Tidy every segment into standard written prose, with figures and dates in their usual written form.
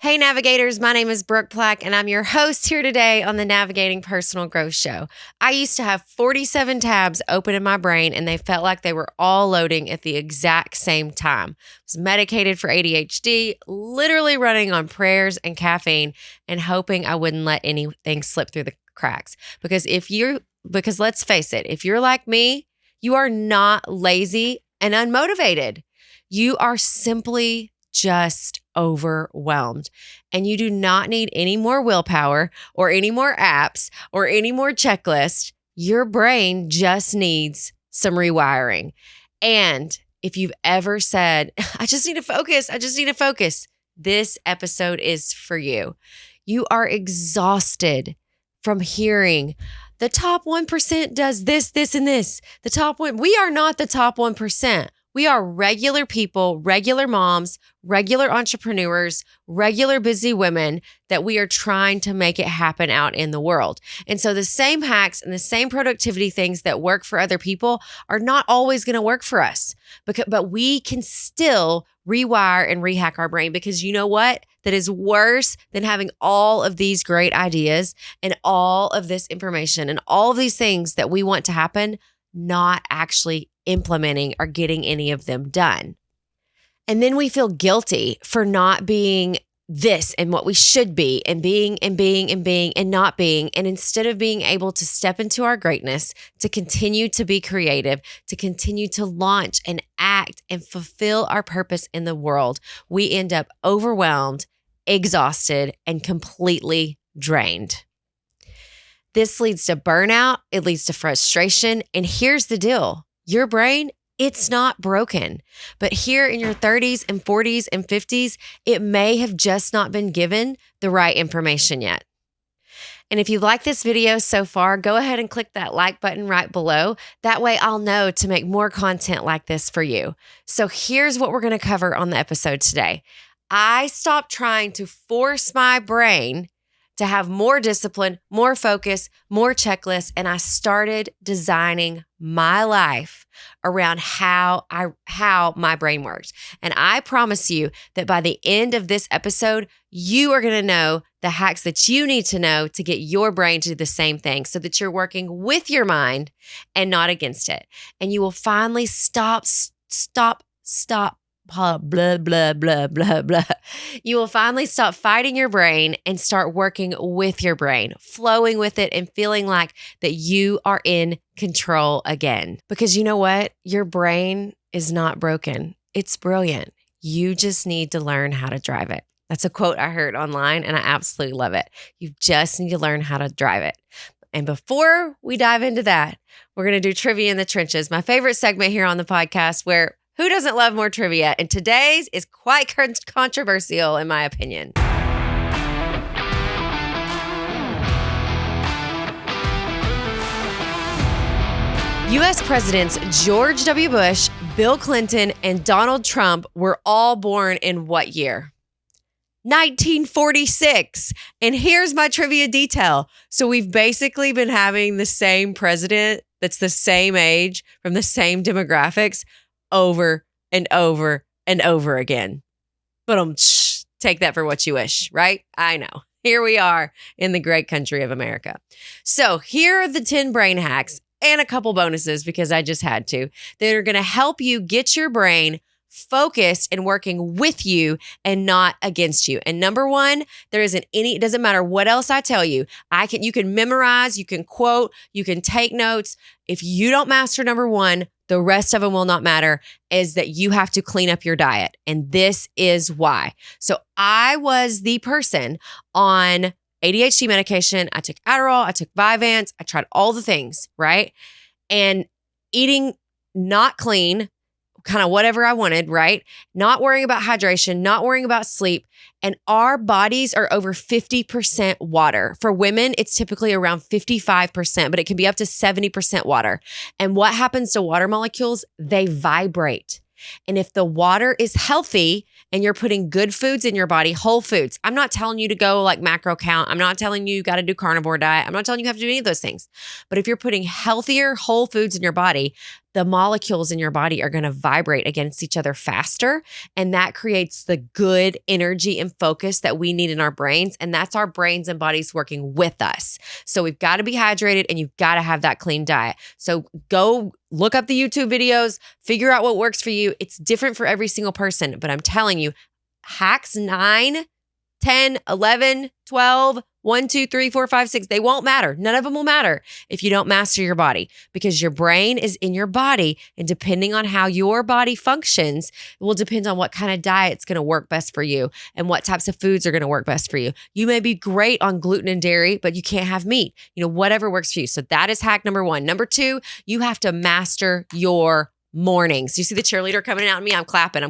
Hey, navigators, my name is Brooke Plack, and I'm your host here today on the Navigating Personal Growth Show. I used to have 47 tabs open in my brain, and they felt like they were all loading at the exact same time. I was medicated for ADHD, literally running on prayers and caffeine, and hoping I wouldn't let anything slip through the cracks. Because let's face it, if you're like me, you are not lazy and unmotivated. You are simply just overwhelmed. And you do not need any more willpower or any more apps or any more checklists. Your brain just needs some rewiring. And if you've ever said, I just need to focus, this episode is for you. You are exhausted from hearing the top 1% does this, this, and this. The top one, we are not the top 1%. We are regular people, regular moms, regular entrepreneurs, regular busy women that we are trying to make it happen out in the world. And so the same hacks and the same productivity things that work for other people are not always going to work for us. But we can still rewire and rehack our brain, because you know what? That is worse than having all of these great ideas and all of this information and all of these things that we want to happen, not actually implementing or getting any of them done. And then we feel guilty for not being this and what we should be and being and not being. And instead of being able to step into our greatness, to continue to be creative, to continue to launch and act and fulfill our purpose in the world, we end up overwhelmed, exhausted, and completely drained. This leads to burnout. It leads to frustration. And here's the deal. Your brain, it's not broken. But here in your 30s and 40s and 50s, it may have just not been given the right information yet. And if you like this video so far, go ahead and click that like button right below. That way I'll know to make more content like this for you. So here's what we're going to cover on the episode today. I stopped trying to force my brain to have more discipline, more focus, more checklists, and I started designing my life around how my brain works. And I promise you that by the end of this episode, you are going to know the hacks that you need to know to get your brain to do the same thing, so that you're working with your mind and not against it. And you will finally stop blah, blah, blah, blah, blah. You will finally stop fighting your brain and start working with your brain, flowing with it and feeling like that you are in control again. Because you know what? Your brain is not broken. It's brilliant. You just need to learn how to drive it. That's a quote I heard online and I absolutely love it. You just need to learn how to drive it. And before we dive into that, we're going to do Trivia in the Trenches, my favorite segment here on the podcast, where who doesn't love more trivia? And today's is quite controversial, in my opinion. U.S. Presidents George W. Bush, Bill Clinton, and Donald Trump were all born in what year? 1946. And here's my trivia detail. So we've basically been having the same president that's the same age from the same demographics over and over and over again. But take that for what you wish, right? I know. Here we are in the great country of America. So here are the 10 brain hacks and a couple bonuses, because I just had to, that are going to help you get your brain focused and working with you and not against you. And number one, it doesn't matter what else I tell you. You can memorize, you can quote, you can take notes. If you don't master number one, the rest of them will not matter, is that you have to clean up your diet. And this is why. So I was the person on ADHD medication. I took Adderall, I took Vyvanse, I tried all the things, right? And eating not clean, kind of whatever I wanted, right? Not worrying about hydration, not worrying about sleep. And our bodies are over 50% water. For women, it's typically around 55%, but it can be up to 70% water. And what happens to water molecules? They vibrate. And if the water is healthy and you're putting good foods in your body, whole foods, I'm not telling you to go like macro count. I'm not telling you got to do carnivore diet. I'm not telling you have to do any of those things. But if you're putting healthier whole foods in your body, the molecules in your body are going to vibrate against each other faster. And that creates the good energy and focus that we need in our brains. And that's our brains and bodies working with us. So we've got to be hydrated and you've got to have that clean diet. So go look up the YouTube videos, figure out what works for you. It's different for every single person, but I'm telling you, hacks 9, 10, 11, 12, 1, 2, 3, 4, 5, 6, they won't matter. None of them will matter if you don't master your body, because your brain is in your body. And depending on how your body functions, it will depend on what kind of diet's going to work best for you and what types of foods are going to work best for you. You may be great on gluten and dairy, but you can't have meat, whatever works for you. So that is hack number 1. Number 2, you have to master your mornings. You see the cheerleader coming out at me? I'm clapping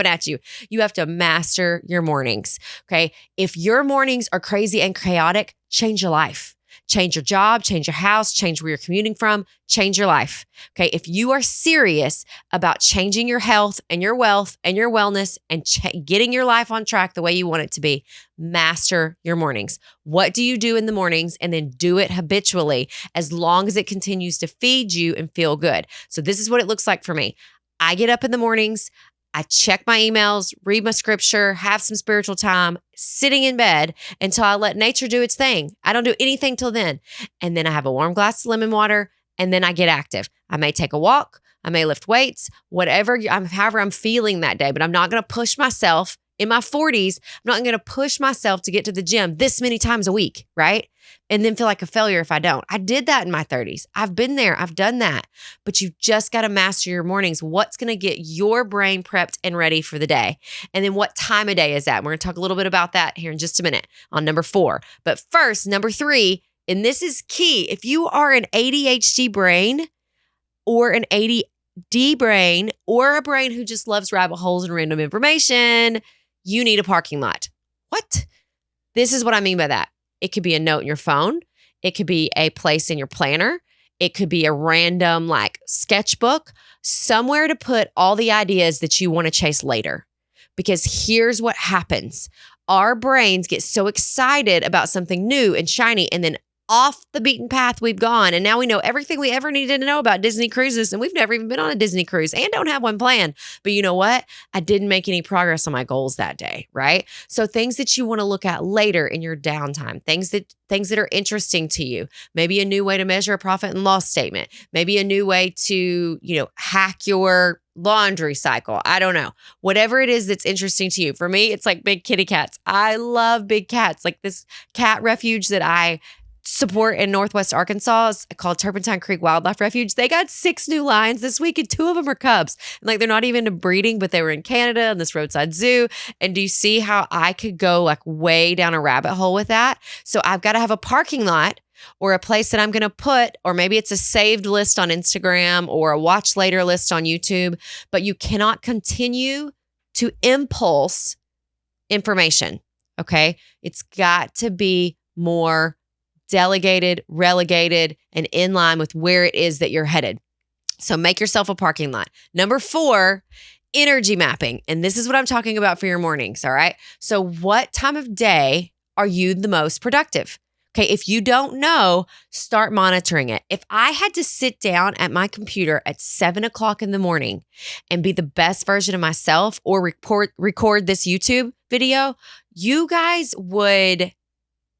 at you. You have to master your mornings. Okay. If your mornings are crazy and chaotic, change your life. Change your job, change your house, change where you're commuting from, change your life. Okay. If you are serious about changing your health and your wealth and your wellness and getting your life on track the way you want it to be, master your mornings. What do you do in the mornings? And then do it habitually as long as it continues to feed you and feel good. So this is what it looks like for me. I get up in the mornings. I check my emails, read my scripture, have some spiritual time, sitting in bed until I let nature do its thing. I don't do anything till then. And then I have a warm glass of lemon water, and then I get active. I may take a walk. I may lift weights, however I'm feeling that day, but I'm not going to push myself. In my 40s, I'm not going to push myself to get to the gym this many times a week, right? And then feel like a failure if I don't. I did that in my 30s. I've been there. I've done that. But you've just got to master your mornings. What's going to get your brain prepped and ready for the day? And then what time of day is that? We're going to talk a little bit about that here in just a minute on number 4. But first, number 3, and this is key. If you are an ADHD brain or an ADD brain or a brain who just loves rabbit holes and random information, you need a parking lot. What? This is what I mean by that. It could be a note in your phone. It could be a place in your planner. It could be a random sketchbook, somewhere to put all the ideas that you want to chase later. Because here's what happens. Our brains get so excited about something new and shiny, and then off the beaten path we've gone. And now we know everything we ever needed to know about Disney cruises. And we've never even been on a Disney cruise and don't have one planned. But you know what? I didn't make any progress on my goals that day, right? So things that you want to look at later in your downtime, things that are interesting to you, maybe a new way to measure a profit and loss statement, maybe a new way to, hack your laundry cycle. I don't know. Whatever it is that's interesting to you. For me, it's like big kitty cats. I love big cats. Like this cat refuge that I support in Northwest Arkansas is called Turpentine Creek Wildlife Refuge. They got 6 new lions this week and 2 of them are cubs. And they're not even into breeding, but they were in Canada in this roadside zoo. And do you see how I could go way down a rabbit hole with that? So I've got to have a parking lot or a place that I'm going to put, or maybe it's a saved list on Instagram or a watch later list on YouTube, but you cannot continue to impulse information. Okay. It's got to be more delegated, relegated, and in line with where it is that you're headed. So make yourself a parking lot. Number 4, energy mapping. And this is what I'm talking about for your mornings. All right. So what time of day are you the most productive? Okay. If you don't know, start monitoring it. If I had to sit down at my computer at 7 o'clock in the morning and be the best version of myself or record this YouTube video, you guys would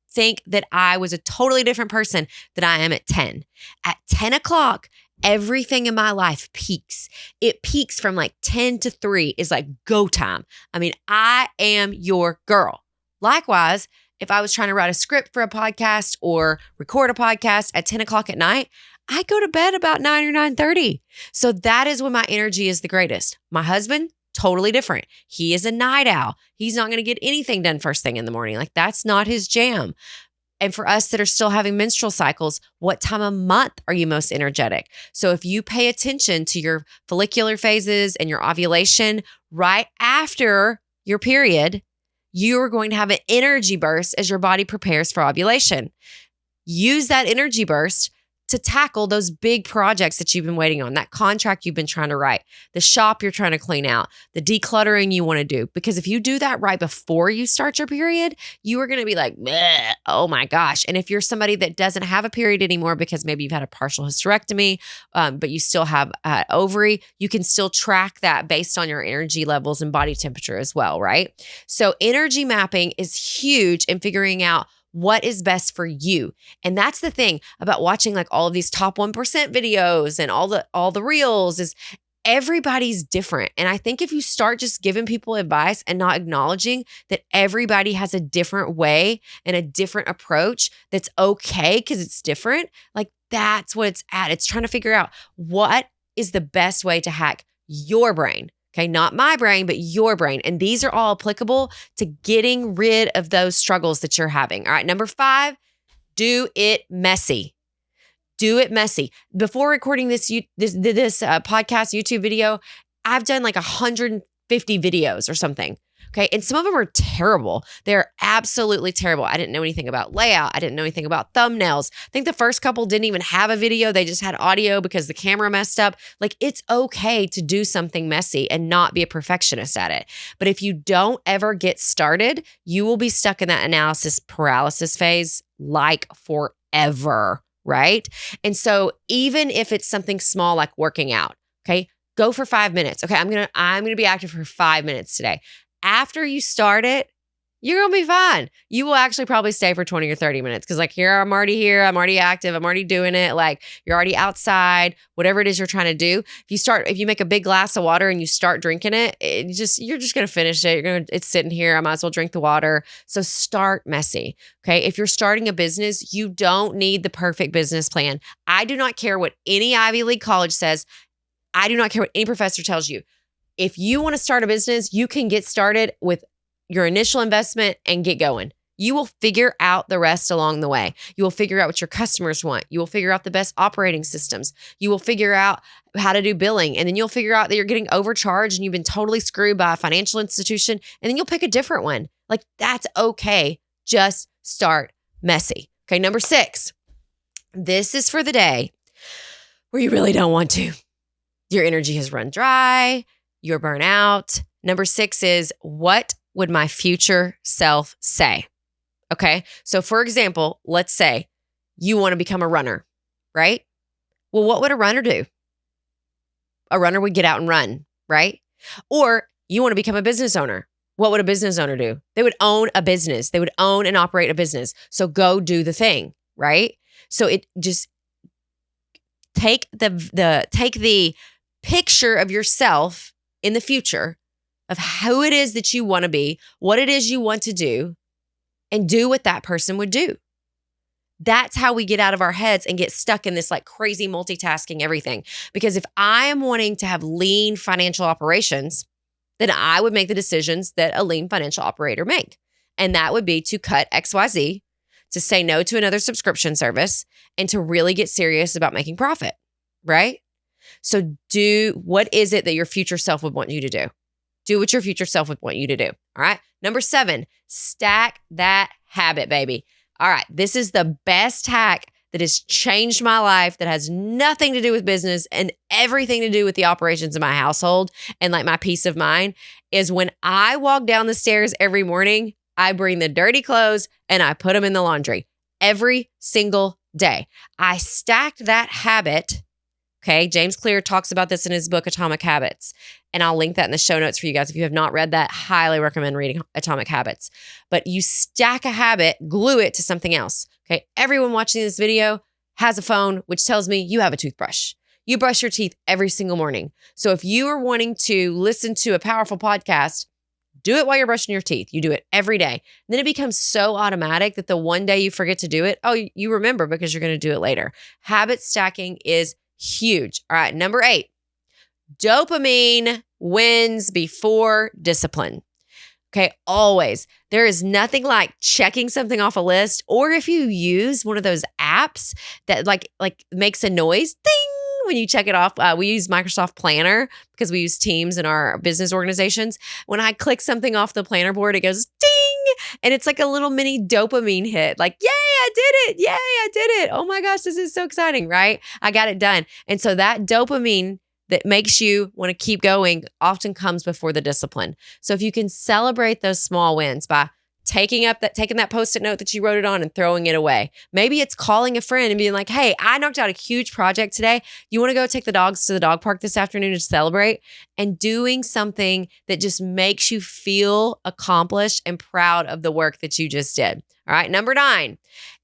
think that I was a totally different person than I am at 10. At 10 o'clock, everything in my life peaks. It peaks from 10 to 3 is go time. I mean, I am your girl. Likewise, if I was trying to write a script for a podcast or record a podcast at 10 o'clock at night, I go to bed about 9 or 9:30. So that is when my energy is the greatest. My husband, totally different. He is a night owl. He's not going to get anything done first thing in the morning. That's not his jam. And for us that are still having menstrual cycles, what time of month are you most energetic? So if you pay attention to your follicular phases and your ovulation right after your period, you are going to have an energy burst as your body prepares for ovulation. Use that energy burst to tackle those big projects that you've been waiting on, that contract you've been trying to write, the shop you're trying to clean out, the decluttering you want to do. Because if you do that right before you start your period, you are going to be like, oh my gosh. And if you're somebody that doesn't have a period anymore because maybe you've had a partial hysterectomy, but you still have ovary, you can still track that based on your energy levels and body temperature as well, right? So energy mapping is huge in figuring out what is best for you. And that's the thing about watching like all of these top 1% videos and all the reels is everybody's different. And I think if you start just giving people advice and not acknowledging that everybody has a different way and a different approach that's okay because it's different, like that's what it's at. It's trying to figure out what is the best way to hack your brain. Okay, not my brain, but your brain. And these are all applicable to getting rid of those struggles that you're having. All right, number 5, do it messy. Do it messy. Before recording this podcast, YouTube video, I've done like 150 videos or something. Okay. And some of them are terrible. They're absolutely terrible. I didn't know anything about layout. I didn't know anything about thumbnails. I think the first couple didn't even have a video. They just had audio because the camera messed up. Like, it's okay to do something messy and not be a perfectionist at it. But if you don't ever get started, you will be stuck in that analysis paralysis phase like forever. Right. And so even if it's something small like working out, okay, go for 5 minutes. Okay. I'm going to be active for 5 minutes today. After you start it, you're going to be fine. You will actually probably stay for 20 or 30 minutes because like I'm already active, I'm already doing it. Like you're already outside, whatever it is you're trying to do. If you make a big glass of water and you start drinking it, you're just going to finish it. It's sitting here. I might as well drink the water. So start messy. Okay. If you're starting a business, you don't need the perfect business plan. I do not care what any Ivy League college says. I do not care what any professor tells you. If you want to start a business, you can get started with your initial investment and get going. You will figure out the rest along the way. You will figure out what your customers want. You will figure out the best operating systems. You will figure out how to do billing. And then you'll figure out that you're getting overcharged and you've been totally screwed by a financial institution. And then you'll pick a different one. Like, that's okay. Just start messy. Okay, number 6. This is for the day where you really don't want to. Your energy has run dry. You're burnt out. Number 6 is, what would my future self say? Okay. So for example, let's say you want to become a runner, right? Well, what would a runner do? A runner would get out and run, right? Or you want to become a business owner. What would a business owner do? They would own a business. They would own and operate a business. So go do the thing, right? So it just take the picture of yourself in the future of who it is that you want to be, what it is you want to do, and do what that person would do. That's how we get out of our heads and get stuck in this like crazy multitasking everything. Because if I am wanting to have lean financial operations, then I would make the decisions that a lean financial operator make. And that would be to cut XYZ, to say no to another subscription service, and to really get serious about making profit, right? So what is it that your future self would want you to do? Do what your future self would want you to do. All right. Number 7, stack that habit, baby. All right. This is the best hack that has changed my life, that has nothing to do with business and everything to do with the operations of my household and like my peace of mind, is when I walk down the stairs every morning, I bring the dirty clothes and I put them in the laundry every single day. I stacked that habit. Okay. James Clear talks about this in his book, Atomic Habits. And I'll link that in the show notes for you guys. If you have not read that, highly recommend reading Atomic Habits. But you stack a habit, glue it to something else. Okay. Everyone watching this video has a phone, which tells me you have a toothbrush. You brush your teeth every single morning. So if you are wanting to listen to a powerful podcast, do it while you're brushing your teeth. You do it every day. And then it becomes so automatic that the one day you forget to do it, you remember because you're going to do it later. Habit stacking is huge. All right. Number 8, dopamine wins before discipline. Okay. Always. There is nothing like checking something off a list, or if you use one of those apps that like makes a noise, ding, when you check it off. We use Microsoft Planner because we use Teams in our business organizations. When I click something off the planner board, it goes ding. And it's like a little mini dopamine hit. Like, yay, I did it. Yay, I did it. Oh my gosh, this is so exciting, right? I got it done. And so that dopamine that makes you want to keep going often comes before the discipline. So if you can celebrate those small wins by taking that Post-it note that you wrote it on and throwing it away. Maybe it's calling a friend and being like, hey, I knocked out a huge project today. You want to go take the dogs to the dog park this afternoon to celebrate? And doing something that just makes you feel accomplished and proud of the work that you just did. All right, number 9,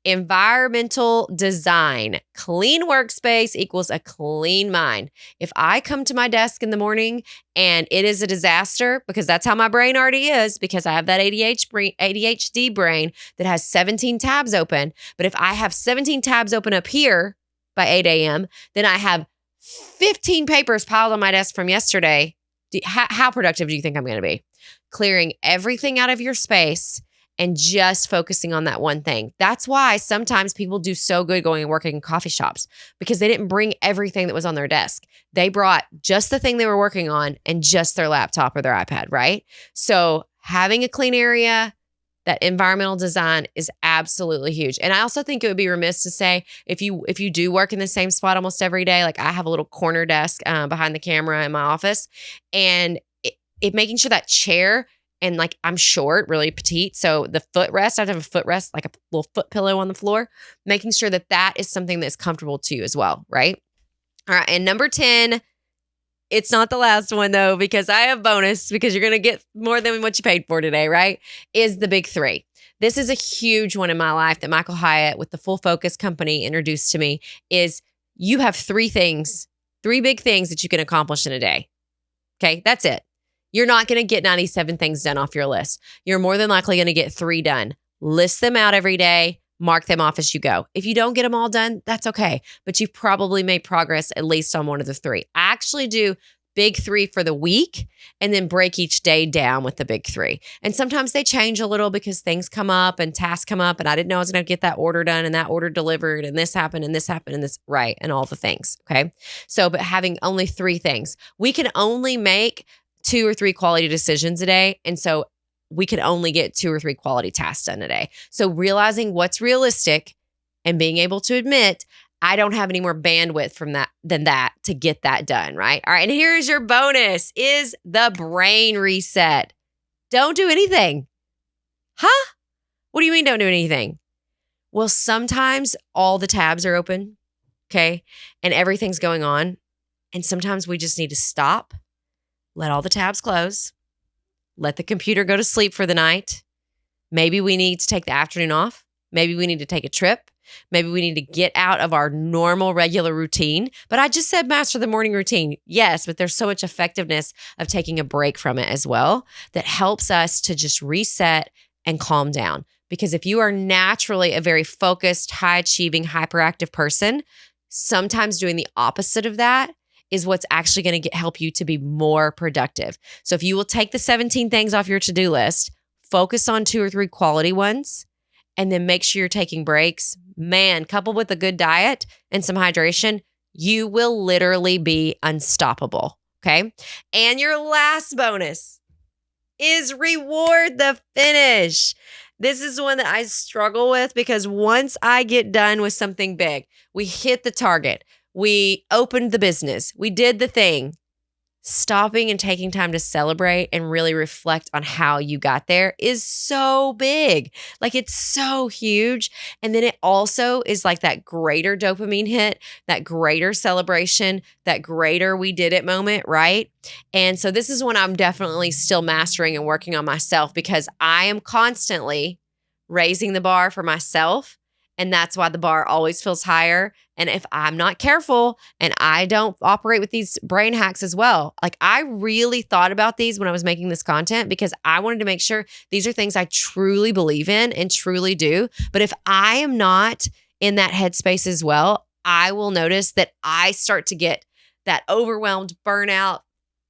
environmental design. Clean workspace equals a clean mind. If I come to my desk in the morning and it is a disaster, because that's how my brain already is, because I have that ADHD brain that has 17 tabs open. But if I have 17 tabs open up here by 8 a.m., then I have 15 papers piled on my desk from yesterday. How productive do you think I'm going to be? Clearing everything out of your space and just focusing on that one thing. That's why sometimes people do so good going and working in coffee shops, because they didn't bring everything that was on their desk. They brought just the thing they were working on and just their laptop or their iPad, right? So having a clean area, that environmental design is absolutely huge. And I also think it would be remiss to say, if you do work in the same spot almost every day, like I have a little corner desk behind the camera in my office, and it making sure that chair, and like I'm short, really petite. So the footrest, I have to have a footrest, like a little foot pillow on the floor, making sure that that is something that's comfortable to you as well, right? All right. And number 10, it's not the last one though, because I have bonus, because you're going to get more than what you paid for today, right? Is the big 3. This is a huge one in my life that Michael Hyatt with the Full Focus Company introduced to me. Is you have 3 big things that you can accomplish in a day. Okay. That's it. You're not going to get 97 things done off your list. You're more than likely going to get 3 done. List them out every day. Mark them off as you go. If you don't get them all done, that's okay. But you've probably made progress at least on one of the 3. I actually do big 3 for the week and then break each day down with the big 3. And sometimes they change a little because things come up and tasks come up and I didn't know I was going to get that order done and that order delivered and this happened and this happened and this, right, and all the things, okay? So, but having only 3 things. We can only make 2 or 3 quality decisions a day. And so we can only get 2 or 3 quality tasks done a day. So realizing what's realistic and being able to admit, I don't have any more bandwidth than that to get that done, right? All right. And here's your bonus is the brain reset. Don't do anything. Huh? What do you mean don't do anything? Well, sometimes all the tabs are open, okay? And everything's going on. And sometimes we just need to stop. Let all the tabs close. Let the computer go to sleep for the night. Maybe we need to take the afternoon off. Maybe we need to take a trip. Maybe we need to get out of our normal, regular routine. But I just said master the morning routine. Yes, but there's so much effectiveness of taking a break from it as well that helps us to just reset and calm down. Because if you are naturally a very focused, high-achieving, hyperactive person, sometimes doing the opposite of that is what's actually going to help you to be more productive. So if you will take the 17 things off your to-do list, focus on 2 or 3 quality ones, and then make sure you're taking breaks, man, coupled with a good diet and some hydration, you will literally be unstoppable, okay? And your last bonus is reward the finish. This is one that I struggle with because once I get done with something big, we hit the target, we opened the business, we did the thing. Stopping and taking time to celebrate and really reflect on how you got there is so big. Like it's so huge. And then it also is like that greater dopamine hit, that greater celebration, that greater we did it moment, right? And so this is one I'm definitely still mastering and working on myself because I am constantly raising the bar for myself. And that's why the bar always feels higher. And if I'm not careful and I don't operate with these brain hacks as well, like I really thought about these when I was making this content because I wanted to make sure these are things I truly believe in and truly do. But if I am not in that headspace as well, I will notice that I start to get that overwhelmed, burnout,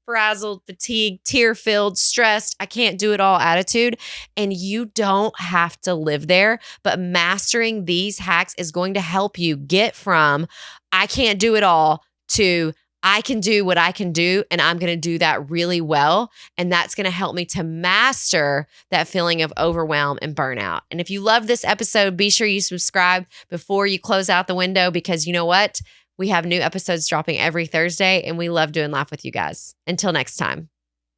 frazzled, fatigued, tear-filled, stressed, I can't do it all attitude. And you don't have to live there, but mastering these hacks is going to help you get from I can't do it all to I can do what I can do, and I'm going to do that really well. And that's going to help me to master that feeling of overwhelm and burnout. And if you love this episode, be sure you subscribe before you close out the window, because you know what? We have new episodes dropping every Thursday, and we love doing Laugh with you guys. Until next time.